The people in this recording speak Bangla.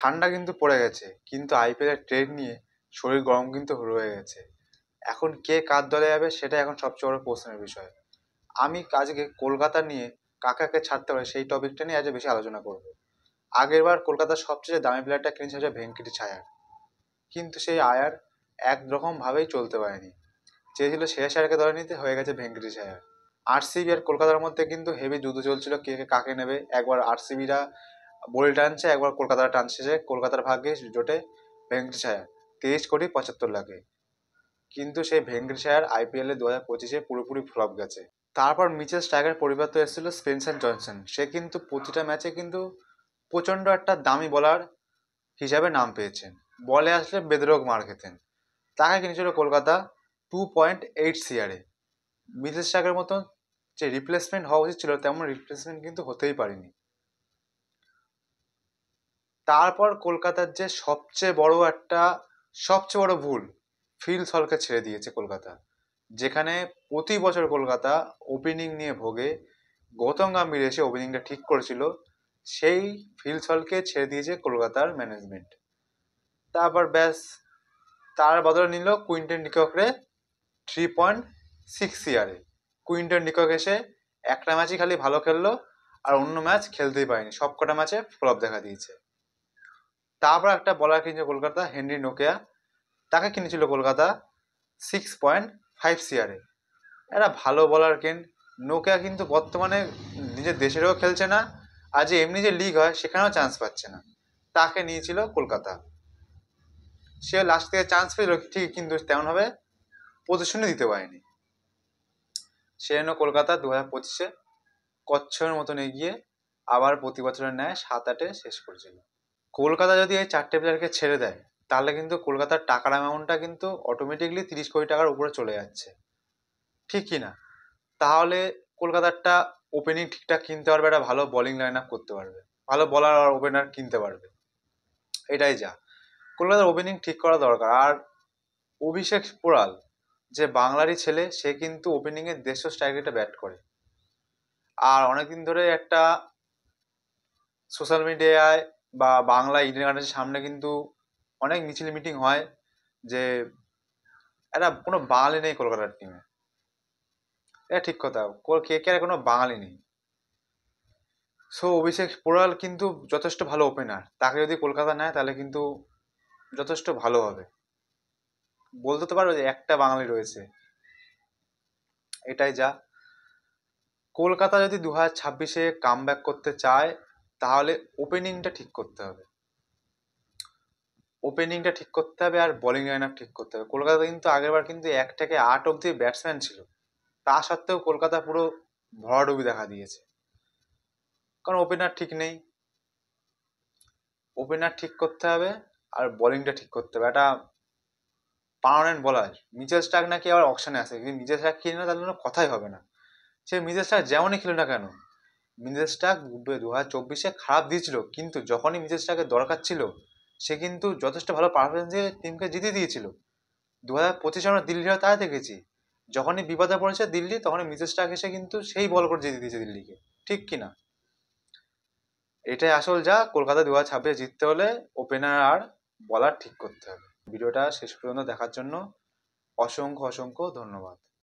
ঠান্ডা কিন্তু পড়ে গেছে, কিন্তু আইপিএল এর ট্রেড নিয়ে শরীর গরম কিন্তু রয়ে গেছে। এখন কে কার দলে যাবে সেটা এখন সবচেয়ে বড় প্রশ্নের বিষয়। আমি আজকে কলকাতা নিয়ে কাকে ছাড়তে পারে সেই টপিকটা নিয়ে আজ বেশি আলোচনা করব। আগের বার কলকাতার সবচেয়ে দামি প্লেয়ারটা কিনেছে হচ্ছে ভেঙ্কটেশ আয়ার, কিন্তু সেই আয়ার একরকম ভাবেই চলতে পারেনি। চেয়েছিল শ্রেয়াস আয়ারকে দলে নিতে, হয়ে গেছে ভেঙ্কটেশ আয়ার। আরসিবি আর কলকাতার মধ্যে কিন্তু হেভি যুদ্ধ চলছিল কে কাকে নেবে। একবার আরসিবিরা বল টানছে, একবার কলকাতার টানছে, যে কলকাতার ভাগ্যে জোটে ভেঙ্কটেশ আয়ার 23 কোটি 75 লাখে। কিন্তু সেই ভেঙ্কটেশ আয়ার আইপিএল এ 2025-এ পুরোপুরি ফ্লপ গেছে। তারপর মিচেল স্টার্কের পরিবর্তে এসেছিল স্পেন্সার জনসন। সে কিন্তু প্রতিটা ম্যাচে কিন্তু প্রচন্ড একটা দামি বোলার হিসাবে নাম পেয়েছেন। বলে আসলে বেদরক মার খেতেন। তাকে কিনেছিল কলকাতা 2.8 CR-এ। মিচেল স্টার্কের মতন যে রিপ্লেসমেন্ট হওয়া উচিত ছিল, তেমন রিপ্লেসমেন্ট কিন্তু হতেই পারেনি। তারপর কলকাতার যে সবচেয়ে বড় ভুল, ফিল সলকে ছেড়ে দিয়েছে কলকাতা। যেখানে প্রতি বছর কলকাতা ওপেনিং নিয়ে ভোগে, গৌতম গম্ভীর এসে ওপেনিংটা ঠিক করেছিল, সেই ফিল সলকে ছেড়ে দিয়েছে কলকাতার ম্যানেজমেন্ট। তারপর ব্যাস, তার বদলে নিল কুইন্টন ডিককরে 3.6 CR-এ। কুইন্টন ডিকক এসে একটা ম্যাচই খালি ভালো খেললো, আর অন্য ম্যাচ খেলতেই পারেনি, সবকটা ম্যাচে ফ্লপ দেখা দিয়েছে। তারপর একটা বলার কিনেছে কলকাতা, হেনরি নোকিয়া। তাকে কিনেছিল কলকাতা 6.5 CR-এ। একটা ভালো বলার কেন। নোকিয়া কিন্তু বর্তমানে নিজের দেশেরও খেলছে না, আর যে এমনি যে লিগ হয় সেখানেও চান্স পাচ্ছে না। তাকে নিয়েছিল কলকাতা। সে লাস্ট থেকে চান্স পেল ঠিক, কিন্তু তেমনভাবে পজিশনে দিতে পারেনি। সে জন্য কলকাতা 2025-এ কচ্ছপের মতন এগিয়ে আবার প্রতি বছরের ন্যায় 7-8-এ শেষ করেছিল। কলকাতা যদি এই 4টে প্লেয়ারকে ছেড়ে দেয়, তাহলে কিন্তু কলকাতার টাকার অ্যামাউন্টটা কিন্তু অটোমেটিকলি 30 কোটি টাকার উপরে চলে যাচ্ছে, ঠিক কি না? তাহলে কলকাতারটা ওপেনিং ঠিকঠাক কিনতে পারবে, একটা ভালো বোলিং লাইন আপ করতে পারবে, ভালো বলার আর ওপেনার কিনতে পারবে। এটাই যা, কলকাতার ওপেনিং ঠিক করা দরকার। আর অভিষেক পোড়াল যে বাংলারই ছেলে, সে কিন্তু ওপেনিংয়ে 150 স্ট্রাইক রেটে ব্যাট করে। আর অনেকদিন ধরে একটা সোশ্যাল মিডিয়ায় বা বাংলা ইডেন গার্ডেনের সামনে কিন্তু অনেক মিছিল মিটিং হয় যে একটা কোনো বাঙালি নেই কলকাতার টিমে। এটা ঠিক কথা, কে কোনো বাঙালি নেই। সো অভিষেক পোড়াল কিন্তু যথেষ্ট ভালো ওপেনার, তাকে যদি কলকাতা নেয় তাহলে কিন্তু যথেষ্ট ভালো হবে। বলতে তো পারো যে একটা বাঙালি রয়েছে। এটাই যা, কলকাতা যদি 2026-এ কাম ব্যাক করতে চায়, তাহলে ওপেনিংটা ঠিক করতে হবে। ওপেনিংটা ঠিক করতে হবে আর বোলিং লাইন আপ ঠিক করতে হবে। কলকাতা কিন্তু আগেরবার কিন্তু 1 থেকে 8 অব্দি ব্যাটসম্যান ছিল, তা সত্ত্বেও কলকাতা পুরো ভরাডুবি দেখা দিয়েছে, কারণ ওপেনার ঠিক নেই। ওপেনার ঠিক করতে হবে আর বোলিংটা ঠিক করতে হবে। একটা পার্মানেন্ট বলার মিচেল স্টার্ক নাকি আবার অকশনে আসে, কিন্তু মিচেল স্টার্ক কিনে না, তাহলে কোনো কথাই হবে না। সে মিচেল স্টার্ক যেমনই খেলে না কেন, মিচেল স্টার্ক 2024-এ খারাপ দিয়েছিল, কিন্তু যখনই মিচেল স্টার্কের দরকার ছিল, সে কিন্তু যথেষ্ট ভালো পারফরমেন্স দিয়ে টিমকে জিতিয়ে দিয়েছিল। 2025 আমরা দিল্লির হয়ে তাই দেখেছি, যখনই বিপদে পড়েছে দিল্লি, তখনই মিচেল স্টার্ক এসে কিন্তু সেই বল করে জিতিয়ে দিয়েছে দিল্লিকে, ঠিক কিনা? এটাই আসল যা, কলকাতা 2026 জিততে হলে ওপেনার আর বলার ঠিক করতে হবে। ভিডিওটা শেষ পর্যন্ত দেখার জন্য অসংখ্য অসংখ্য ধন্যবাদ।